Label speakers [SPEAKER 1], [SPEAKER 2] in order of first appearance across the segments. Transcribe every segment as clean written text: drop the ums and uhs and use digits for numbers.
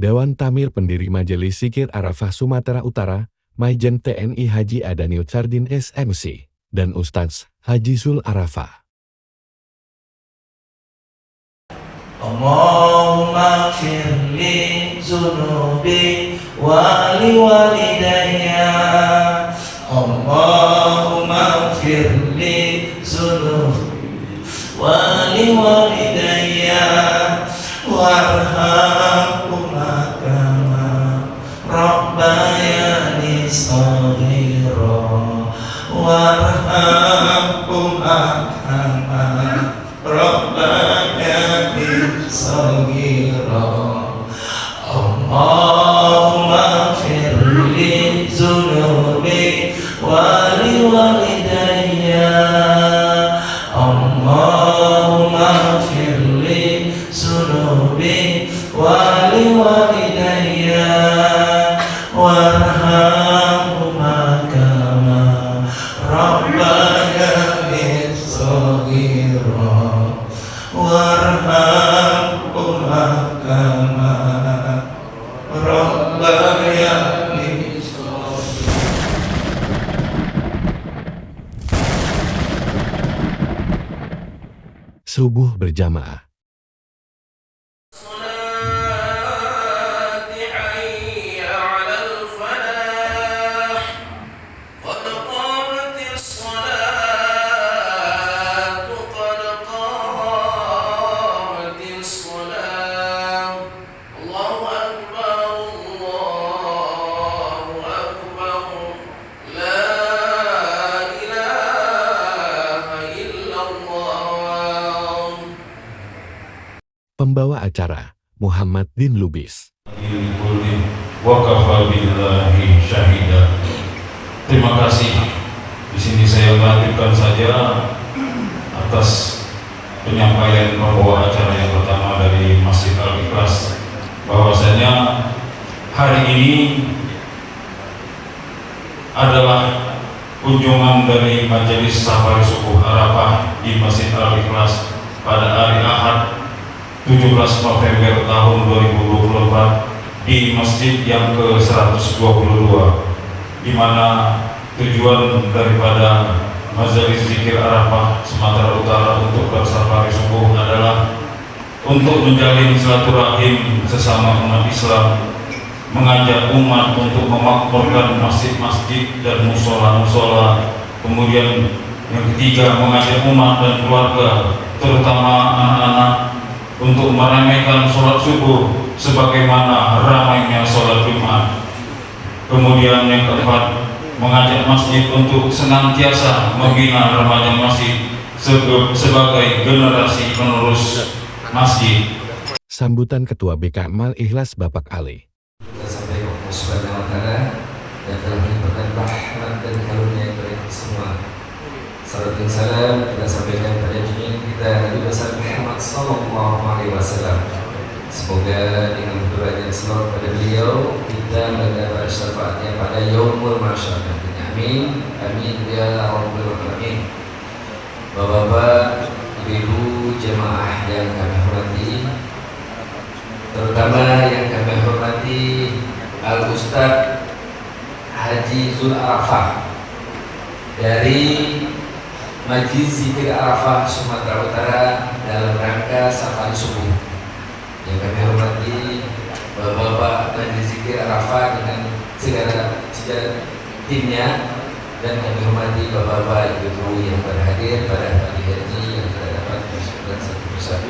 [SPEAKER 1] Dewan Tamir pendiri Majelis Zikir Arafah Sumatera Utara, Maijen TNI Haji Adaniut Sardin SMC, dan Ustadz Haji Zul Arafah.
[SPEAKER 2] Allahumma firli zunubi wali walidayya. Allahumma firli zunubi wali walidayya warhamhuma kama rabbayani shaghira warhamhuma kama rabbayani shaghira. Allahumma firli zunubi wali walidayya. Allahumma firli zunubi wali walidayya warhamhuma kama rabbayani shaghira warhamhuma kama rabbayani shaghira.
[SPEAKER 1] Subuh berjamaah. Pembawa acara Muhammad Din Lubis.
[SPEAKER 3] Terima kasih. Di sini saya lanjutkan saja atas penyampaian pembawa acara yang pertama dari Masjid Al-Ikhlas, bahwasanya hari ini adalah kunjungan dari Majelis Safari Subuh Arafah di Masjid Al-Ikhlas pada hari Ahad 17 November tahun 2024 di masjid yang ke-122, di mana tujuan daripada Majelis Zikir Arafah Sumatera Utara untuk bersafari subuh adalah untuk menjalin silaturahim sesama umat Islam, mengajak umat untuk memakmurkan masjid-masjid dan musola-musola. Kemudian yang ketiga, mengajak umat dan keluarga, terutama anak-anak, untuk meramaikan sholat subuh sebagaimana ramainya sholat Jumat. Kemudian yang keempat, mengajak masjid untuk senantiasa membina remaja masjid sebagai generasi penerus masjid.
[SPEAKER 1] Sambutan Ketua BK Mal Ikhlas Bapak Ali.
[SPEAKER 4] Kita sampaikan Allah Subhanahu wa Ta'ala yang telah melimpahkan rahmat dan karunia kepada kita semua. Salam dan salam kita sampaikan pada junjungan kita Nabi besar Muhammad sallallahu alaihi wasallam. Semoga dengan berbahagia selawat pada beliau kita mendapat syafaatnya pada yaumul mahsyar. Amin. Amin ya rabbal alamin. Bapak-bapak, ibu-ibu jemaah yang kami hormati, terutama yang kami hormati Al-Ustadz Haji Zul Arafah dari Majelis Zikir Arafah Sumatera Utara dalam rangka safari subuh. Yang kami hormati Bapak-bapak Majelis Zikir Arafah dengan segala timnya, dan kami hormati Bapak-bapak Ibu yang berhadir pada pagi hari ini yang kita dapat bersyukur satu persatu.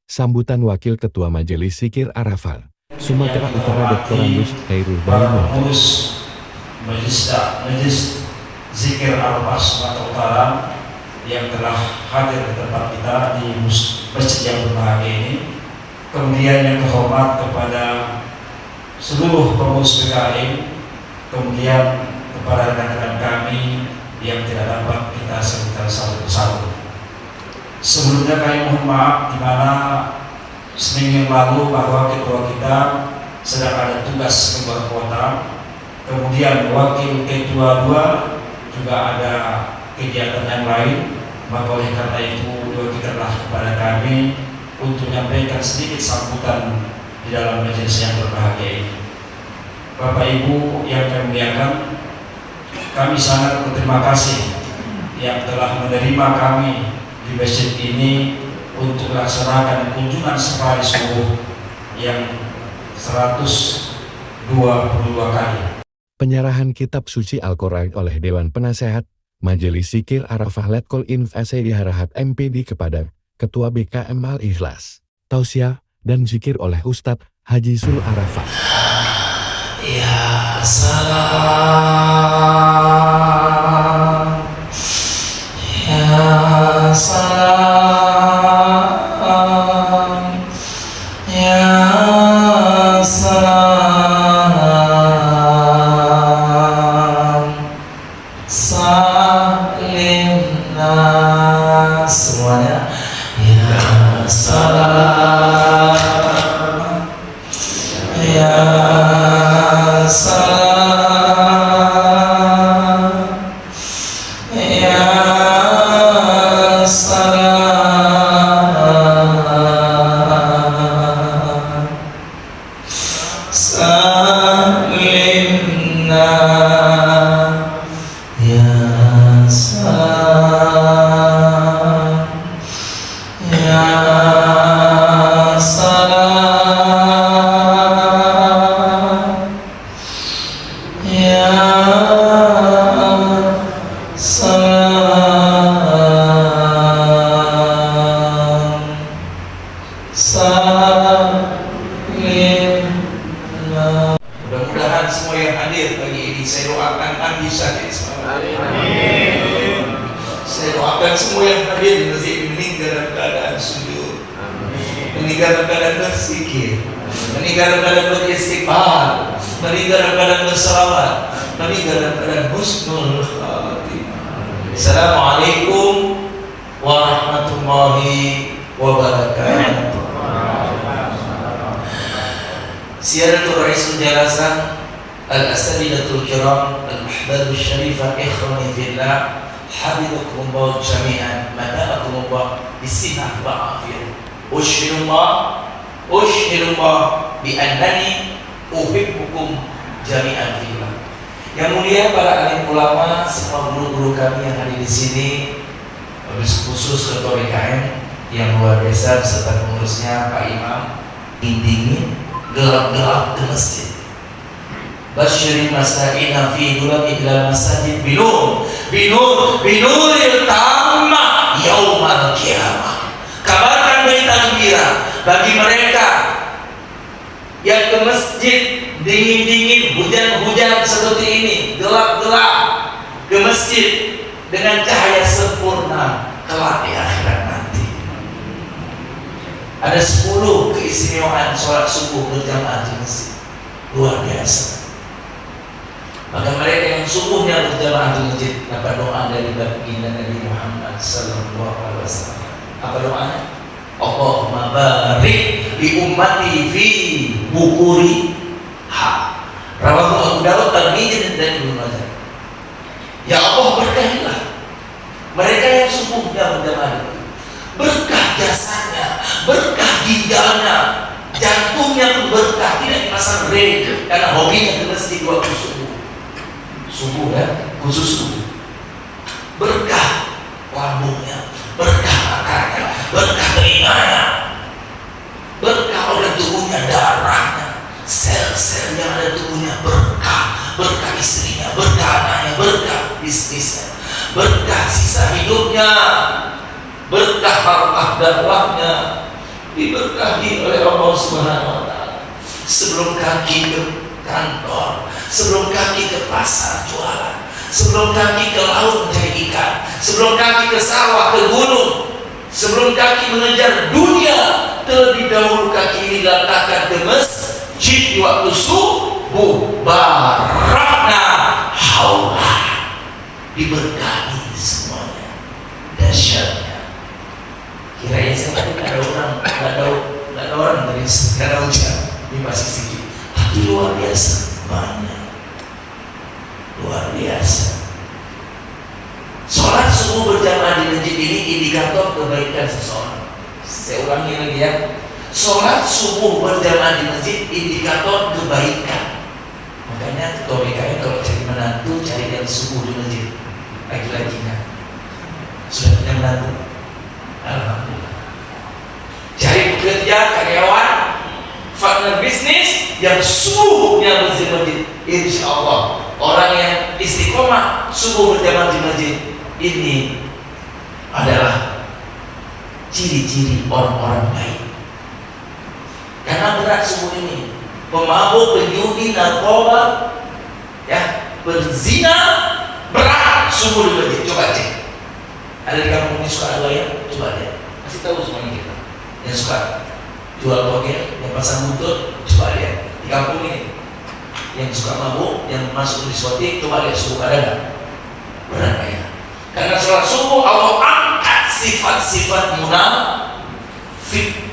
[SPEAKER 1] Sambutan Wakil Ketua Majelis Zikir Arafah Sumatera Utara Dr. Andus Khairul Bayi.
[SPEAKER 3] Majelis Zikir Arafah Sumatera Utara yang telah hadir di tempat kita di masjid yang berbahagia ini. Kemudian yang terhormat kepada seluruh pengurus PKI, kemudian kepada rekan-rekan kami yang tidak dapat kita sebutkan satu persatu. Sebelumnya kami mohon maaf di mana seminggu yang lalu bahwa ketua kita sedang ada tugas keluar kota, kemudian wakil ketua 2 juga ada kegiatan yang lain, maka oleh karena itu diwakilkanlah kepada kami untuk menyampaikan sedikit sambutan di dalam majelis yang berbahagia ini. Bapak Ibu yang kami muliakan, kami sangat berterima kasih yang telah menerima kami di masjid ini untuk melaksanakan kunjungan safari subuh yang 122 kali.
[SPEAKER 1] Penyerahan kitab suci Al-Quran oleh Dewan Penasehat Majelis Zikir Arafah Letkol Inf SEI Harahat MPD kepada Ketua BKM Al-Ikhlas, tausiah dan zikir oleh Ustadz Haji Sul Arafah.
[SPEAKER 2] Ya salam, ya salam, ya salam, salimna semuanya. Ya salam, ya salam, ya salam, salimna ya salam, ya salam, ya salam, salimna. Mudah-mudahan semua yang hadir pagi ini saya doakan habis sakit semua. Saya doakan semua yang hadir di masjid ini meninggal dalam keadaan sujud, meninggal dalam keadaan berzikir, meninggal dalam keadaan beristighfar, meninggal dalam keadaan berselawat, meninggal dalam keadaan husnul khatimah. Assalamualaikum warahmatullahi wabarakatuh. Siyaratul Ra'isul Jalasah Al-Asadidatul Kiram Al-Ahbabul Syarifah Ikhwani Fillah Habibakumullah jami'an Mada'akumullah Bisihah wa'afiyah. Ushhidullah Bi'annani Uhibbukum jami'an fillah. Yang mulia para alim ulama, semua guru-guru kami yang hadir di sini, khusus Ketua BKM yang luar biasa beserta pengurusnya Pak Imam. Dingin gelap-gelap ke masjid. Basyiril masa'ina fi dulabi ilal masajid binuril tamma yaumal qiyamah. Kabarkan berita gembira bagi mereka yang ke masjid dingin-dingin, hujan-hujan seperti ini, gelap-gelap ke masjid dengan cahaya sempurna kelak di akhirat nanti. Ada 10 keistimewaan sholat subuh berjamaah di masjid, luar biasa. Maka mereka yang subuhnya berjamaah di masjid dapat doa dari baginda Nabi Muhammad SAW. Apa doanya? Allahumma barik li ummati fi bukuri ha. Rawahu Abu Dawud Al-Mijri dan Ibnu Majah. Ya Allah, berkahilah mereka yang subuhnya berjamaah di masjid. Berkah jasanya, berkah ginjalnya, jantungnya pun berkah, tidak dipasang rel karena hobinya ke masjid waktu subuh ya, khusus subuh. Berkah lambungnya, berkah makannya, berkah telinganya, berkah organ tubuhnya, darahnya, sel-sel yang ada tubuhnya berkah, berkah istrinya, berkah anaknya, berkah bisnisnya, berkah sisa hidupnya, berkah harta dakwahnya, diberkahi oleh Allah Subhanahu wa taala. Sebelum kaki ke kantor, sebelum kaki ke pasar jualan, sebelum kaki ke laut mencari ikan, sebelum kaki ke sawah, ke gunung, sebelum kaki mengejar dunia, terlebih dahulu kaki ini diletakkan ke masjid di waktu subuh. Barakna haula, diberkahi semuanya. Dahsyatnya. Kirain saya tadi nggak ada orang dari segala hujan di masih sedikit, tapi luar biasa banyak, luar biasa. Sholat subuh berjamaah di masjid ini indikator kebaikan seseorang. Saya ulangi lagi ya, sholat subuh berjamaah di masjid indikator kebaikan. Makanya ketua BKM kalau cari menantu cari yang subuh di masjid, laki-lakinya sudah punya menantu, alhamdulillah. Cari pekerja karyawan partner bisnis yang subuhnya masjid, insya Allah orang yang istiqomah subuh berjamaah di masjid ini adalah ciri-ciri orang-orang baik. Karena berat subuh ini, pemabuk, penjudi, narkoba, ya, berzina, berat subuh di masjid. Coba cek. Ada di kampung ini suka ada ya? Coba lihat. Kasih tahu semuanya kita. Yang suka jual togel, yang pasang buntut, coba lihat. Di kampung ini, yang suka mabuk, yang masuk di diskotik, coba lihat subuh ada nggak? Berat ya. Karena sholat subuh Allah angkat sifat-sifat munafik.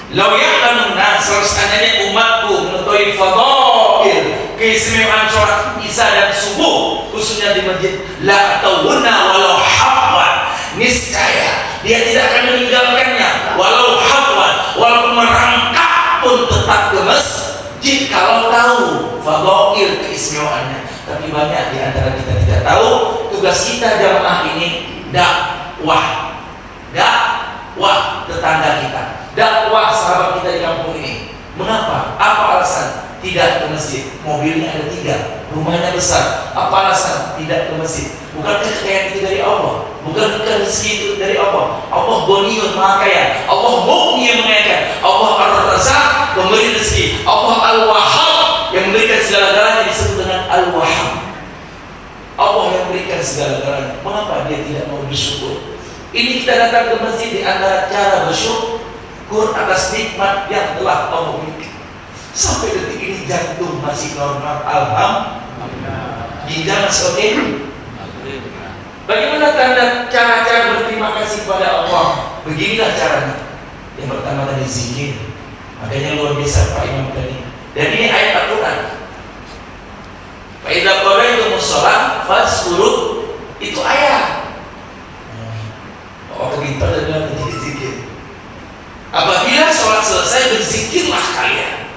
[SPEAKER 2] Lau ya'lamun nas, seandainya umatku mengetahui fadail, keistimewaan sholat isya dan subuh khususnya di masjid, la tawunna walau habwan, niscaya dia tidak akan meninggalkannya walau habwan, walaupun merangkak pun tetap ke masjid kalau tahu fadail keistimewaannya. Tapi banyak di antara kita tidak tahu. Tugas kita jamaah ini dakwah tetangga kita, dakwah sahabat kita di kampung ini. Mengapa? Apa alasan tidak ke masjid? Mobilnya ada 3, rumahnya besar. Apa alasan tidak ke masjid? Bukan kekayaan itu dari Allah, bukan rezeki itu dari Allah. Allah Ghaniyun Maha Kaya, Allah Mughni yang mengayakan, Allah Ar-Razzaq pemberi rezeki, Allah Al-Wahhab yang memberikan segala-galanya, disebut dengan Al-Wahhab. Allah yang memberikan segala-galanya. Mengapa dia tidak mau bersyukur? Ini kita datang ke masjid di antara cara bersyukur atas nikmat yang telah Allah berikan. Sampai detik ini jantung masih normal, alhamdulillah. Ginjal masih oke. Bagaimana cara-cara berterima kasih kepada Allah? Beginilah caranya. Yang pertama tadi zikir. Makanya luar biasa Pak Imam tadi. Dan ini ayat Al-Quran. Fa idza qadaytumus shalah fazkuru, itu ayat. Oh, begitu adalah zikir. Apabila sholat selesai, berzikirlah kalian.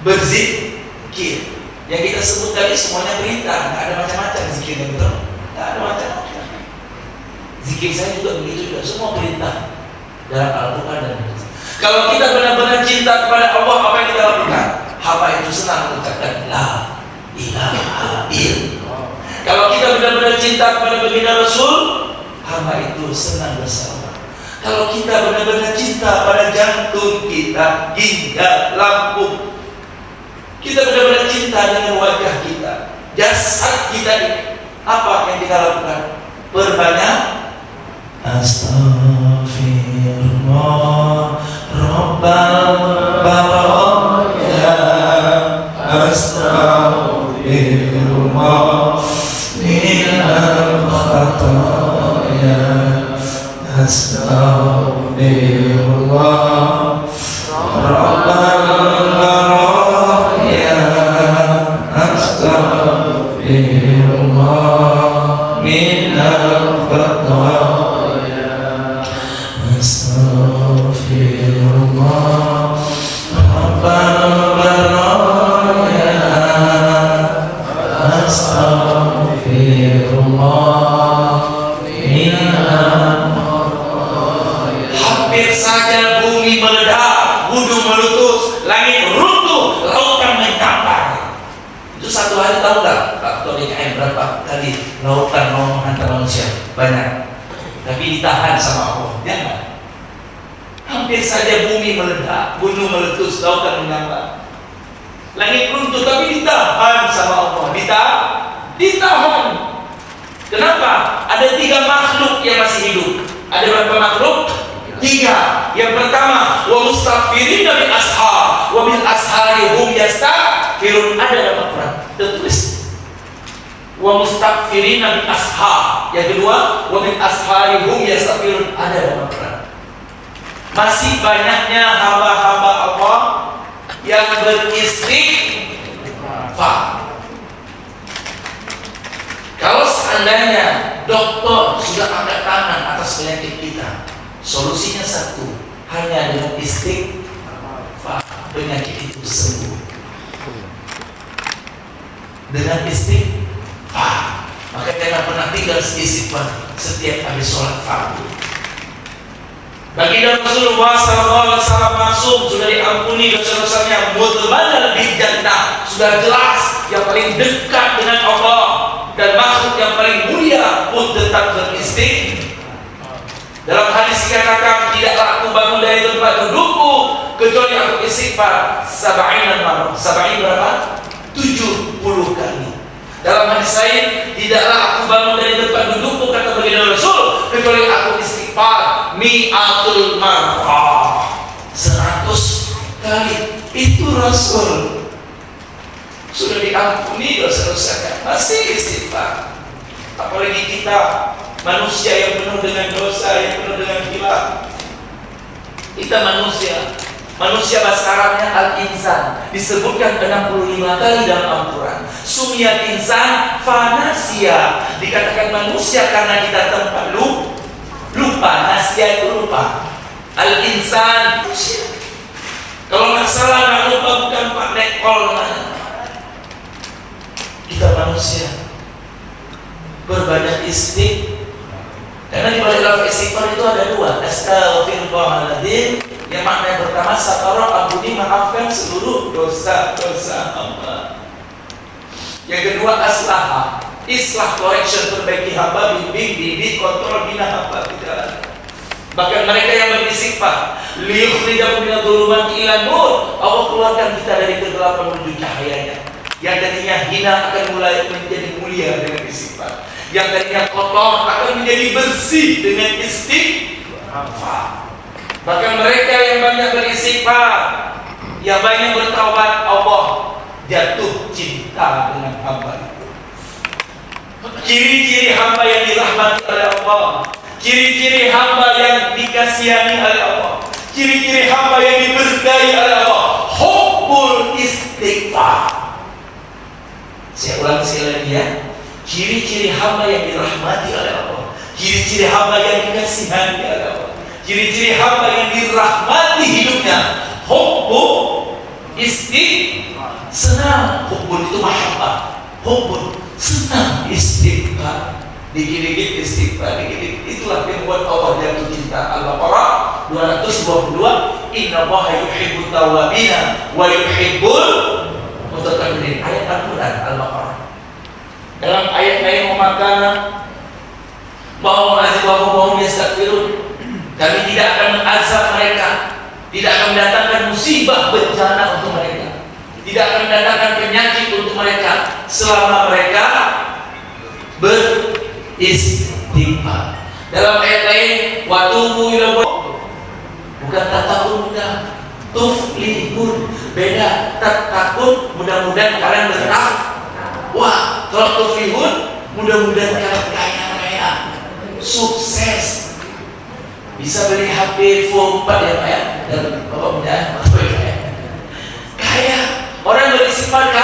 [SPEAKER 2] Berzikir. Yang kita sebut tadi semuanya perintah, nggak ada macam-macam zikirnya, betul? Nggak ada macam-macam. Zikir saya juga begitu juga, semua perintah dalam Al-Quran dan hadis. Kalau kita benar-benar cinta kepada Allah, apa yang kita lakukan? Hamba itu senang mengucapkan la ilaha illallah. Kalau kita benar-benar cinta kepada baginda Rasul, hamba itu senang bersama. Kalau kita benar-benar cinta pada jantung kita, ginjal, lambung, kita benar-benar cinta dengan wajah kita, jasad kita ini, apa yang kita lakukan? Perbanyak astaghfirullah rabbal baraya, astaghfirullah minal khataya, astaghfirullah rabbal baraya, astaghfirullah minal khataya, astaghfirullah rabbal baraya, astaghfirullah minal khataya. Hampir saja bumi meledak, gunung meletus, langit runtuh, lautan mencampur. Itu satu hari tahu nggak Pak Ketua DKM berapa kali lautan mau menghantam manusia? Banyak. Tapi ditahan sama Allah, ya nggak? Hampir saja bumi meledak, gunung meletus, lautan mencampur, langit runtuh, tapi ditahan sama Allah. Ditahan. Kenapa? Ada 3 makhluk yang masih hidup. Ada berapa makhluk? 3. Yang pertama, wa mustaghfirina bil ashar, wa bil ashari hum yastaghfirun. Ada dalam Al-Quran tertulis wa mustaghfirina bil ashar. Yang kedua, wa bil ashari hum yastaghfirun. Ada dalam Al-Quran. Masih banyaknya hamba-hamba Allah yang beristighfar. Kalau seandainya dokter sudah angkat tangan atas penyakit kita, solusinya satu, hanya dengan istighfar penyakit itu sembuh. Dengan istighfar. Maka jangan pernah tinggal istighfar setiap habis sholat fardu. Baginda Rasulullah SAW maksum sudah diampuni dosa-dosanya, mutmainnan bil jannah, sudah jelas yang paling dekat dengan Allah dan makhluk yang paling mulia pun tetap beristighfar. Dalam hadis dikatakan, tidaklah aku bangun dari tempat dudukku kecuali aku istighfar 70 marrah. 70 berapa? 70 kali. Dalam hadis lain, tidaklah aku bangun dari tempat dudukku, kata baginda Rasul, kecuali aku istighfar mi'atul marrah, 100 kali. Itu Rasul. Sudah diampuni dosa-dosanya, masih istighfar. Apalagi kita manusia yang penuh dengan dosa, yang penuh dengan hilaf. Kita manusia bahasa Arabnya al-insan, disebutkan 65 kali dalam Al-Quran. Sumiyat insan fanasia, dikatakan manusia karena kita tempat lupa. Nasia itu lupa. Al-insan manusia. Kalau nggak salah nggak lupa bukan Pak Nekol namanya. Kita manusia berbanyak istighfar. Karena di balik lafaz istighfar itu ada dua, astaghfirullahaladzim, yang makna yang pertama satarah, ampuni, maafkan seluruh dosa-dosa hamba. Yang kedua aslaha, islah, correction, perbaiki hamba, bimbing, kontrol, bina hamba tidak. Bahkan mereka yang beristighfar, liyukhrijakum minadh dhulumati ila nur, Allah keluarkan kita dari kegelapan menuju cahayanya. Yang tadinya hina akan mulai menjadi mulia dengan istighfar. Yang tadinya kotor akan menjadi bersih dengan istighfar. Bahkan mereka yang banyak beristighfar, yang banyak bertaubat, Allah jatuh cinta dengan hamba itu. Ciri-ciri hamba yang dirahmati oleh Allah, ciri-ciri hamba yang dikasihani oleh Allah, ciri-ciri hamba yang diberkahi oleh Allah, hubbul istighfar. Saya ulang sekali lagi ya. Ciri-ciri hamba yang dirahmati oleh Allah, ciri-ciri hamba yang dikasihani oleh Allah, ciri-ciri hamba yang dirahmati hidupnya, hubbul istighfar. Senang, hubbul itu mahabbah, hubbul senang istighfar. Dikit-dikit istighfar, dikit-dikit. Itulah yang membuat Allah jatuh cinta. Al-Baqarah 222, innallaha yuhibbut tawwabina wa yuhibbul mutatahhirin. Ayat Al-Quran Al-Baqarah. Dalam ayat lain memakana bahwa azabahum yastaghfirun, kami tidak akan mengazab mereka, tidak akan mendatangkan musibah bencana untuk mereka, tidak akan mendatangkan penyakit untuk mereka selama mereka beristighfar. Dalam ayat lain watubu ila, bukan takun mudah, tuflihun, beda. Takun mudah-mudahan kalian bertakwa. Wah, kalau tuflihun mudah-mudahan kalian kaya-kaya, sukses, bisa beli HP iPhone 4 ya Pak ya, dan Bapak punya kaya. Orang beristighfar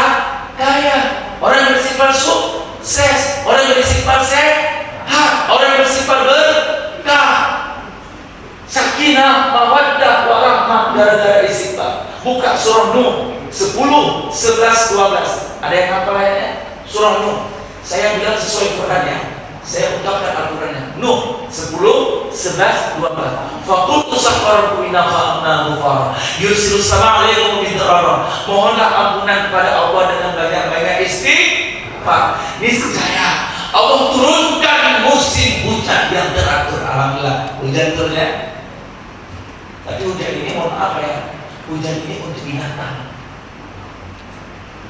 [SPEAKER 2] kaya, orang beristighfar sukses, orang beristighfar sehat, orang beristighfar berkah, sakinah, mawaddah, warahmah gara-gara istighfar. Buka surah Nuh 10, 11, 12. Ada yang hafal ayatnya? Surah Nuh. Saya bilang sesuai Quran ya. Saya ucapkan Al-Qurannya. Nuh 10, 11, 12. Faqultu sakharakum innaha ghafara yursilu sama alaikum bidrara. Mohonlah ampunan kepada Allah dengan banyak-banyak istighfar. Niscaya Allah turunkan musim hujan yang teratur. Alhamdulillah hujan turunnya. Tapi hujan ini mohon maaf ya, hujan ini untuk binatang.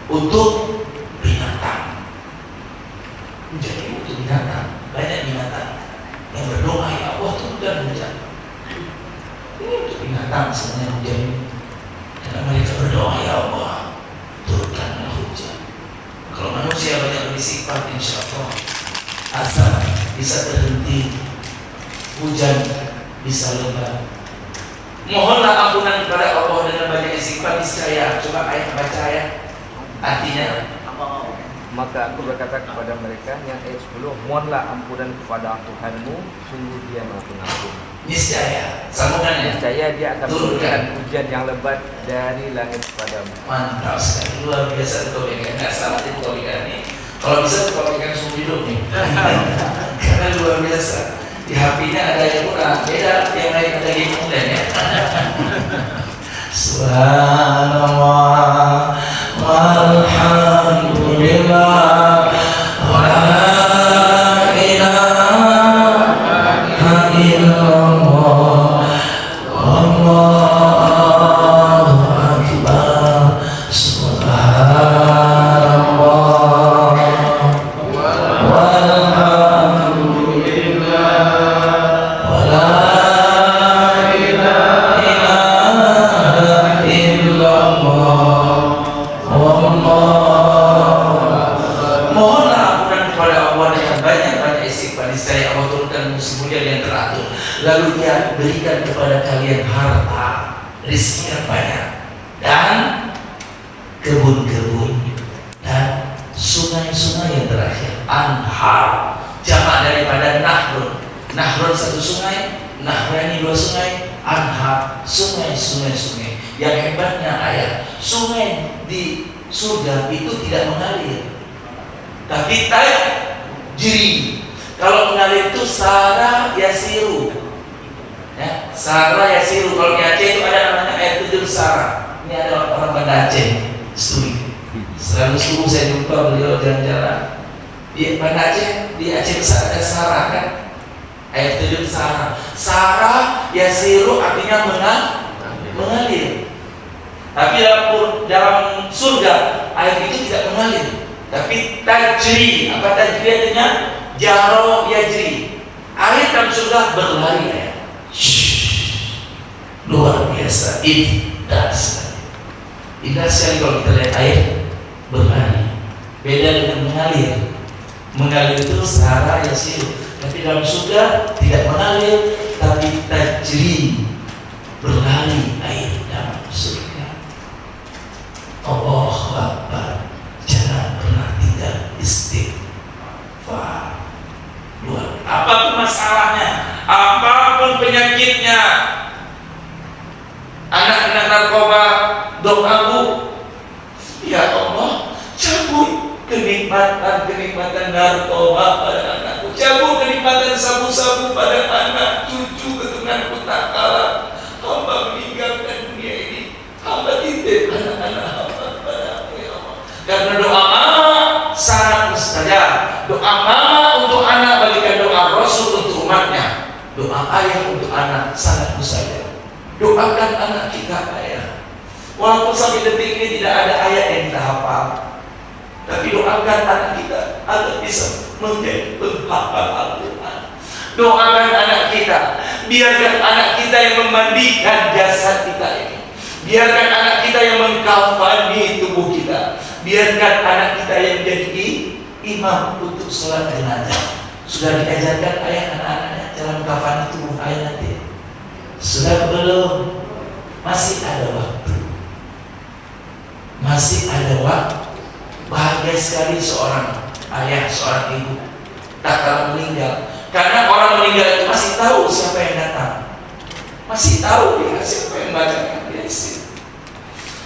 [SPEAKER 2] Untuk binatang. Hujan ini untuk binatang. Banyak binatang yang berdoa, ya Allah turunkan hujan. Ini untuk binatang sebenarnya hujan ini. Karena mereka berdoa, ya Allah turunkanlah hujan. Kalau manusia banyak beristighfar, insya Allah azab bisa terhenti, hujan bisa lebat. Mohonlah ampunan kepada Allah dengan banyak istighfar. Niscaya, coba ayat baca ya. Artinya
[SPEAKER 4] Maka aku berkata kepada mereka, yang ayat 10, mohonlah ampunan kepada Tuhanmu, sungguh Dia Maha Pengampun.
[SPEAKER 2] Niscaya, sambungannya.
[SPEAKER 4] Niscaya Dia akan
[SPEAKER 2] Turunkan
[SPEAKER 4] menurunkan hujan yang lebat dari langit kepadamu.
[SPEAKER 2] Mantap sekali, luar biasa topiknya. Nggak salah di topiknya ini. Kalau bisa topiknya seumur hidup nih. Karena luar biasa. Di HP-nya ada yang kurang, beda yang lain ada yang kemudian ya. Subhanallah walhamdulillah wa la ilaha illallah wallahu akbar. Subhanallah walhamdulillah wa la ilaha illallah. Mohonlah ampunan kepada Allah dengan banyak-banyak istighfar, niscaya Allah turunkan musim hujan yang teratur. Lalu Dia berikan kepada kalian harta, rezeki yang banyak, dan kebun-kebun dan sungai-sungai yang terakhir. Anhar, jamak daripada nahrun. Nahrun satu sungai, nahrani dua sungai, anhar sungai-sungai. Yang hebatnya ayat, sungai di surga itu tidak mengalir, tapi tajri. Kalau mengalir itu sara yasiru, ya, sara yasiru. Kalau di Aceh itu ada namanya air terjun sara. Ini ada orang Banda Aceh, studi. Selalu subuh saya jumpa beliau jalan-jalan di Banda Aceh. Di Aceh besar ada sara kan, air terjun sara. Sara yasiru artinya mengalir. Tapi dalam surga air itu tidak mengalir, tapi tajri. Apa tajri artinya? Jaro yajri. Air dalam surga berlari ya. Luar biasa, indah sekali. Indah sekali kalau kita lihat air berlari. Beda dengan mengalir. Mengalir itu sahara yasir, tapi dalam surga tidak mengalir, tapi tajri, berlari air dalam surga. Allahu Akbar. Jangan pernah tinggal istighfar. Luar. Apapun masalahnya, apapun penyakitnya, anak-anak narkoba, doaku, ya Allah, cabut kenikmatan narkoba pada anakku, cabut kenikmatan sabu-sabu pada anak cucu keturunanku tak kalah. Hamba meninggalkan dunia ini, hamba titip anak-anak hamba padamu ya Allah. Karena doa mama sangat mustajab. Doa mama untuk anak bagikan doa Rasul untuk umatnya. Doa ayah untuk anak sangat mustajab. Doakan anak kita ayah. Walaupun sampai detik ini tidak ada ayat yang kita hafal, tapi doakan anak kita agar bisa menjadi penghafal Al-Quran. Doakan anak kita, biarkan anak kita yang memandikan jasad kita ini. Biarkan anak kita yang mengkafani tubuh kita. Biarkan anak kita yang menjadi imam untuk sholat jenazah. Sudah diajarkan ayah anak-anaknya cara mengkafani tubuh ayah nanti? Sudah belum? Masih ada waktu. Masih ada waktu. Bahagia sekali seorang ayah, seorang ibu tak kalah meninggal. Karena orang meninggal itu masih tahu siapa yang datang, masih tahu dia siapa yang bacakan dia isi.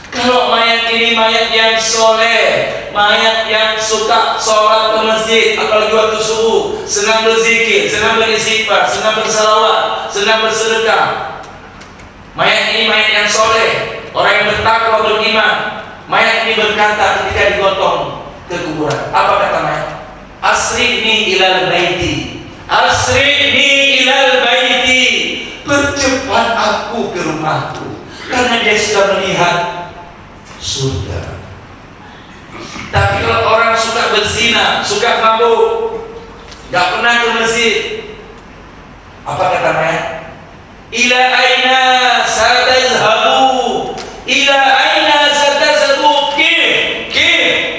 [SPEAKER 2] Kalau mayat ini mayat yang soleh, mayat yang suka sholat ke masjid, apalagi waktu subuh, senang berzikir, senang beristighfar, senang bersalawat, senang bersedekah. Mayat ini mayat yang soleh, orang yang bertakwa beriman. Mayat ini berkata ketika digotong ke kuburan, apa kata mayat? Asri'ni ilal baiti, asri'ni ilal baiti, percepat aku ke rumahku, karena dia sudah melihat surga. Tapi kalau orang suka berzina, suka mabuk, gak pernah ke masjid, apa kata mayat? Ila aina satazhabu, ila aina satazhabu,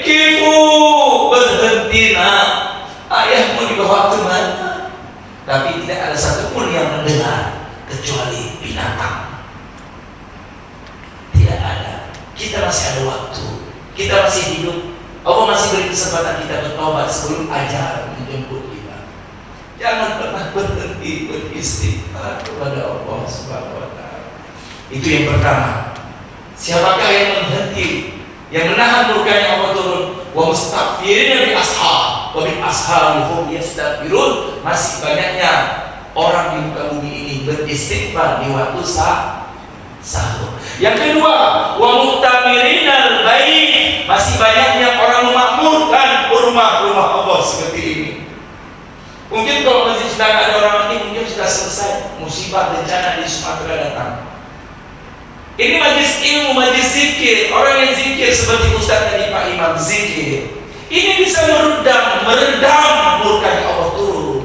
[SPEAKER 2] kifu, berhenti nak, ayahmu dibawa ke mana? Tapi tidak ada satupun yang mendengar kecuali binatang. Tidak ada. Kita masih ada waktu, kita masih hidup, Allah masih beri kesempatan kita bertobat sebelum ajal menjemput kita. Jangan pernah berhenti beristighfar kepada Allah Subhanahu wa Ta'ala. Itu yang pertama. Siapakah yang menghenti, yang menahan murkanya Allah turun? Wa mustaghfirina bi ashab wa bi ashabihum yastaghfirun. Masih banyaknya orang di muka bumi ini beristighfar di waktu sahur. Yang kedua, wa mu'tamirinal bait. Masih banyaknya orang memakmurkan rumah-rumah Allah seperti ini. Mungkin kalau masih sedang ada orang mati, mungkin sudah selesai musibah bencana di Sumatera datang. Ini majlis ilmu, majlis zikir. Orang yang zikir seperti Ustaz tadi, Pak Imam zikir, ini bisa meredam murkanya Allah turun.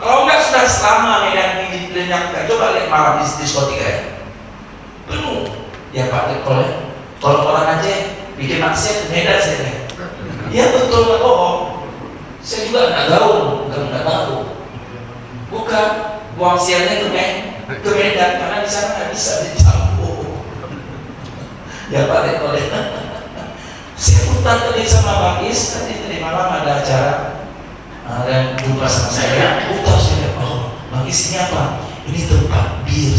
[SPEAKER 2] Kalau enggak sudah selama Medan ini dilenyapkan, coba lihat malam di diskotika ya, penuh ya Pak. Kalau orang Aceh bikin maksiat Medan saya, ya betul nggak bohong. Saya juga nggak tahu, bukan buang sialnya ke Medan karena di sana nggak bisa dicampur. Ya Pak Dekole, saya putar tadi sama Bang Is, tadi malam ada acara dan jumpa sama saya, putar saya, oh Bang Is ini apa? Ini tempat bir.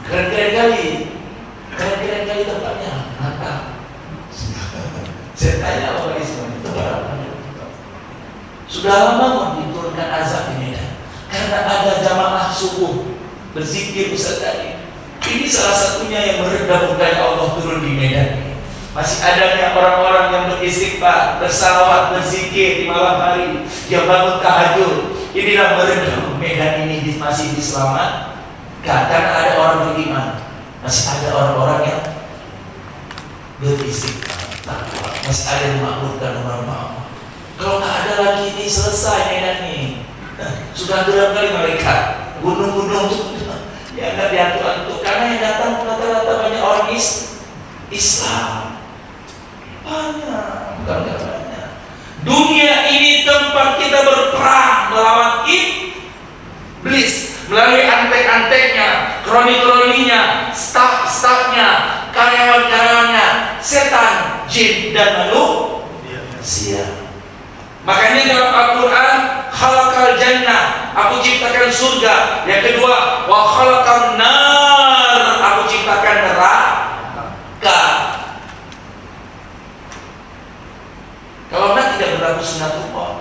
[SPEAKER 2] Keren-keren kali tempatnya. Mantap. Saya tanya Bang Is, tempat apa? Sudah lama diturunkan azab di Medan karena ada jamaah subuh berzikir Ustaz tadi. Ini salah satunya yang meredam murkanya Allah turun di Medan. Masih adanya orang-orang yang beristighfar, bersalawat, berzikir di malam hari, yang bangun tahajud. Inilah meredam Medan ini masih diselamatkan karena ada orang beriman. Masih ada orang-orang yang beristighfar, masih ada yang memakmurkan rumah-rumah Allah. Kalau tak ada lagi ini selesai Medan ini. Sudah berapa kali mereka gunung-gunung ya nggak diantuk-antuk karena yang datang rata-rata banyak orang Islam. Banyak. Dunia ini tempat kita berperang melawan iblis melalui antek-anteknya, kroni-kroninya, staf-stafnya, karyawan-karyawannya, setan, jin dan manusia. Makanya dalam Al-Quran, khalaqal jannah, aku ciptakan surga. Yang kedua, wa khalaqal nar, aku ciptakan neraka. Kalau enggak tidak berlaku sunatullah.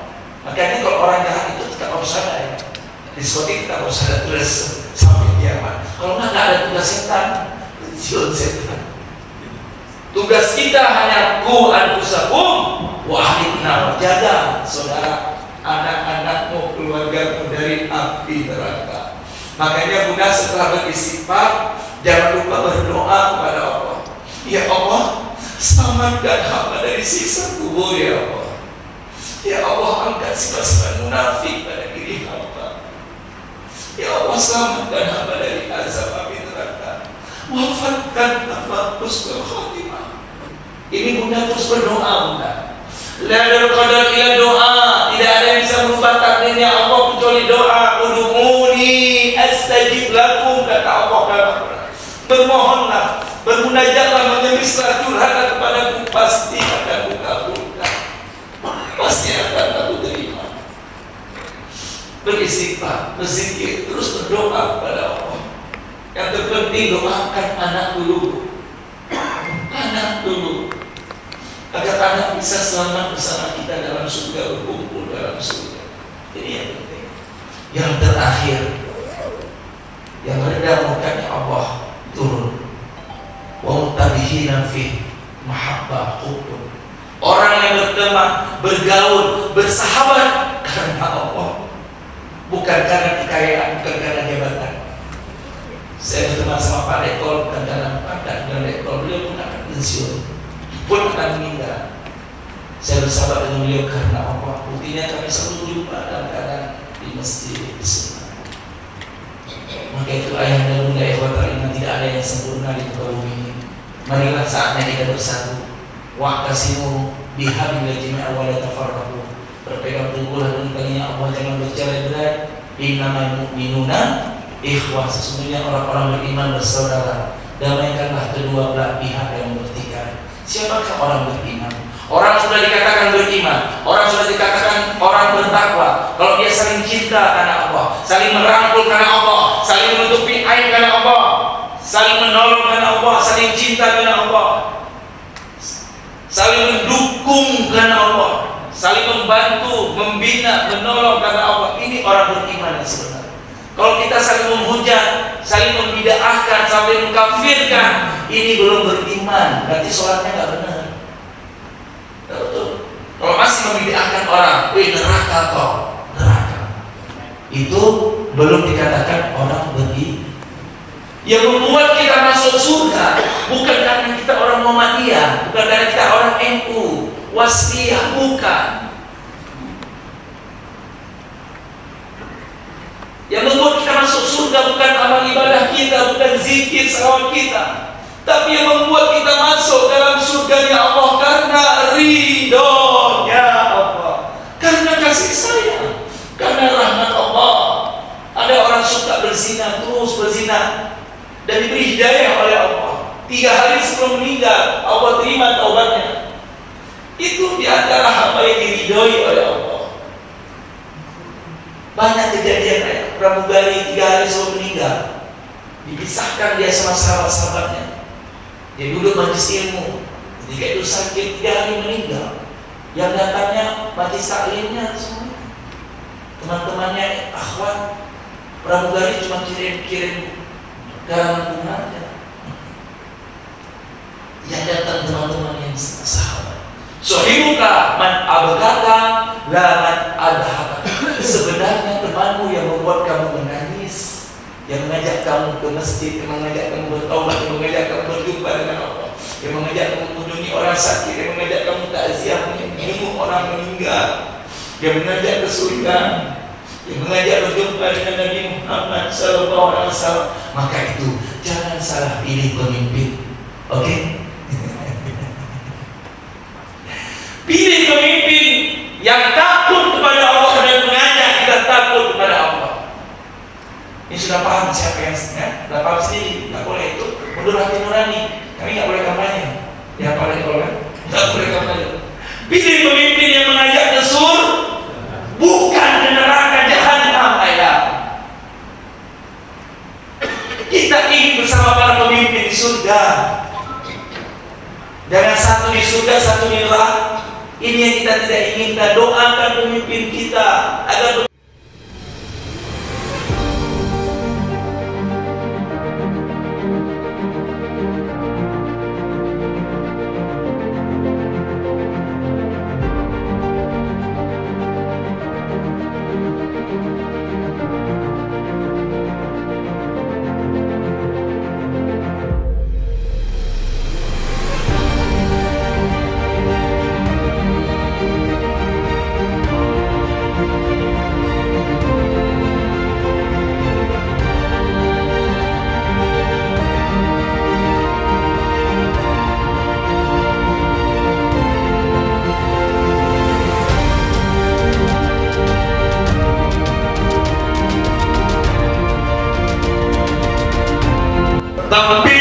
[SPEAKER 2] Makanya kalau orang jahat itu kita harus sadar ya. Diskotik kita harus sadar terus sampai kiamat. Kalau enggak ada tugas setan, pensiun setan. Tugas kita hanya ku anfusakum wa ahlikum, jaga saudara, anak-anakmu, keluargamu dari api neraka. Makanya Bunda setelah beristighfar jangan lupa berdoa kepada Allah. Ya Allah, selamatkan hamba dari siksa kubur ya Allah. Ya Allah, angkat sifat-sifat munafik pada diri hamba. Ya Allah, selamatkan hamba dari azab api neraka. Wafatkan nafas berkhatimah. Ini Bunda terus berdoa Bunda. La qadar ila doa. Tidak ada yang bisa merubah takdirnya Allah kecuali doa. Ud'uni astajib lakum, kata Allah dalam Al-Quran. Bermohonlah, bermunajatlah, menyelislah, curhatlah kepadaku, pasti akan aku kabulkan. Pasti akan aku terima. Beristighfar, berzikir, terus berdoa kepada Allah. Yang terpenting doakan anak dulu. Anak dulu, agar anak bisa selamat bersama kita dalam surga, berkumpul dalam surga. Ini yang penting. Yang terakhir, yang redam murkanya Allah turun. Wa mutabihina fi mahabbah hukum. Orang yang berteman, bergaul, bersahabat karena Allah, bukan karena kekayaan, bukan karena jabatan. Saya berteman sama Pak Dekol bukan karena pangkat dan Dekol, beliau pun akan pensiun, pun akan meninggal. Saya bersahabat dengan beliau karena Allah. Buktinya kami selalu jumpa dalam keadaan di masjid di sana. Maka itu ayah dan bunda ikhwatal iman, tidak ada yang sempurna di muka bumi ini. Marilah saatnya kita bersatu. Wa'tasimu bihablillah jami'an wa la tafarraqu. Berpegang teguhlah dengan talinya Allah, jangan bercerai-berai. Innamal mu'minuna ikhwah, sesungguhnya orang-orang beriman bersaudara. Damaikanlah kedua belah pihak yang bertikai. Siapakah orang beriman? Orang sudah dikatakan beriman, orang sudah dikatakan orang bertakwa. Kalau dia saling cinta karena Allah, saling merangkul karena Allah, saling menutupi aib karena Allah, saling menolong karena Allah, saling cinta karena Allah, saling mendukung karena Allah, saling membantu, membina, menolong karena Allah. Ini orang beriman yang sebenarnya. Kalau kita saling menghujat, saling membid'ahkan, sampai mengkafirkan, ini belum beriman. Berarti sholatnya nggak benar. Betul. Kalau masih membid'ahkan orang, neraka kau, neraka. Itu belum dikatakan orang beriman. Yang membuat kita masuk surga bukan karena kita orang Muhammadiyah, bukan karena kita orang NU, Wasliyah, bukan. Yang membuat kita masuk surga bukan amal ibadah kita, bukan zikir salawat kita, tapi yang membuat kita masuk dalam surganya Allah karena ridhonya Allah, karena kasih sayang, karena rahmat Allah. Ada orang suka berzina, terus berzina, dan diberi hidayah oleh Allah. 3 hari sebelum meninggal Allah terima taubatnya. Itu diantara hamba yang diridhoi oleh Allah. Banyak kejadian kayak pramugari 3 hari sebelum meninggal dipisahkan dia sama sahabat-sahabatnya. Dia duduk majlis ilmu, ketika itu sakit 3 hari meninggal. Yang datangnya majlis taklimnya semua teman-temannya, akhwat. Pramugari cuma kirim karangan bunga aja. Yang datang teman-teman yang sahabat. Sohibuka man abkaka la man adhaka. Sebenarnya temanmu yang membuat kamu menangis, yang mengajak kamu ke masjid, yang mengajak kamu bertaubat, yang mengajak kamu berjumpa dengan Allah, yang mengajak kamu mengunjungi orang sakit, yang mengajak kamu takziah, menjenguk orang meninggal, yang mengajak ke surga, yang mengajak berjumpa dengan Nabi Muhammad SAW. Maka itu jangan salah pilih pemimpin. Oke? Pilih pemimpin yang takut kepada Allah dan mengajak kita takut kepada Allah. Ini sudah paham siapa yang sudah paham sendiri. Tidak boleh itu mundur hati nurani. Kami tidak boleh kampanye. Ya apa lagi kalau tidak boleh kampanye. Pilih pemimpin yang mengajak ke surga, bukan ke neraka jahanam. Kita ingin bersama para pemimpin di surga. Jangan satu di surga, satu di neraka. Ini yang kita tidak inginkan. Doakan pemimpin kita agar
[SPEAKER 5] tapi